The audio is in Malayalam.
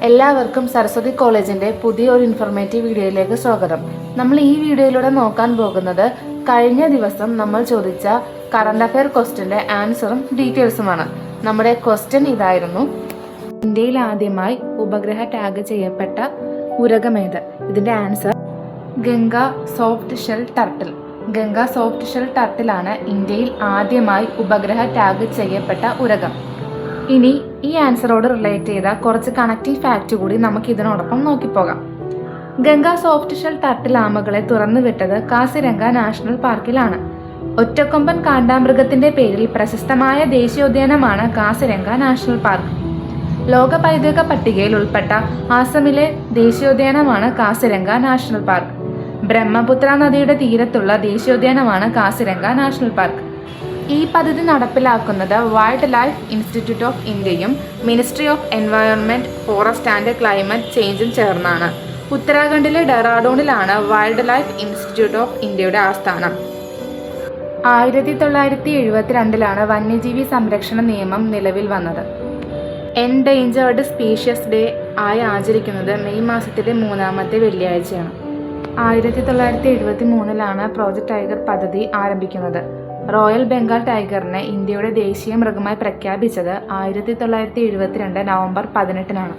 എല്ലാവർക്കും സരസ്വതി കോളേജിന്റെ പുതിയ ഒരു ഇൻഫോർമേറ്റീവ് വീഡിയോയിലേക്ക് സ്വാഗതം. നമ്മൾ ഈ വീഡിയോയിലൂടെ നോക്കാൻ പോകുന്നത് കഴിഞ്ഞ ദിവസം നമ്മൾ ചോദിച്ച കറണ്ട് അഫയർ ക്വസ്റ്റ്യന്റെ ആൻസറും ഡീറ്റെയിൽസുമാണ്. നമ്മുടെ ക്വസ്റ്റ്യൻ ഇതായിരുന്നു: ഇന്ത്യയിൽ ആദ്യമായി ഉപഗ്രഹ ടാഗ് ചെയ്യപ്പെട്ട ഉരഗമേത്? ഇതിന്റെ answer Ganga soft shell turtle. Ganga soft shell ടർട്ടിലാണ് ഇന്ത്യയിൽ ആദ്യമായി ഉപഗ്രഹ ടാഗ് ചെയ്യപ്പെട്ട ഉരഗം. ഇനി ഈ ആൻസറോട് റിലേറ്റ് ചെയ്ത കുറച്ച് കണക്റ്റീവ് ഫാക്റ്റ് കൂടി നമുക്ക് ഇതിനോടൊപ്പം നോക്കിപ്പോകാം. ഗംഗ സോഫ്റ്റ് ഷെൽ ടർട്ടിൽ ആമകളെ തുറന്നുവിട്ടത് കാസിരംഗ നാഷണൽ പാർക്കിലാണ്. ഒറ്റക്കൊമ്പൻ കാണ്ടാമൃഗത്തിന്റെ പേരിൽ പ്രശസ്തമായ ദേശീയോദ്യാനമാണ് കാസിരംഗ നാഷണൽ പാർക്ക്. ലോക പൈതൃക പട്ടികയിൽ ഉൾപ്പെട്ട ആസമിലെ ദേശീയോദ്യാനമാണ് കാസിരംഗ നാഷണൽ പാർക്ക്. ബ്രഹ്മപുത്ര നദിയുടെ തീരത്തുള്ള ദേശീയോദ്യാനമാണ് കാസിരംഗ നാഷണൽ പാർക്ക്. ഈ പദ്ധതി നടപ്പിലാക്കുന്നത് വൈൽഡ് ലൈഫ് ഇൻസ്റ്റിറ്റ്യൂട്ട് ഓഫ് ഇന്ത്യയും ministry of environment, forest and climate ചേഞ്ചും ചേർന്നാണ്. ഉത്തരാഖണ്ഡിലെ ഡെറാഡൂണിലാണ് വൈൽഡ് ലൈഫ് ഇൻസ്റ്റിറ്റ്യൂട്ട് ഓഫ് ഇന്ത്യയുടെ ആസ്ഥാനം. 1972 വന്യജീവി സംരക്ഷണ നിയമം നിലവിൽ വന്നത്. എൻഡേഞ്ചേർഡ് സ്പീഷ്യസ് ഡേ ആയി ആചരിക്കുന്നത് മെയ് മാസത്തിലെ 3-ാമത്തെ വെള്ളിയാഴ്ചയാണ്. 1973 പ്രോജക്ട് ടൈഗർ പദ്ധതി ആരംഭിക്കുന്നത്. റോയൽ ബംഗാൾ ടൈഗറിനെ ഇന്ത്യയുടെ ദേശീയ മൃഗമായി പ്രഖ്യാപിച്ചത് 1972 നവംബർ 18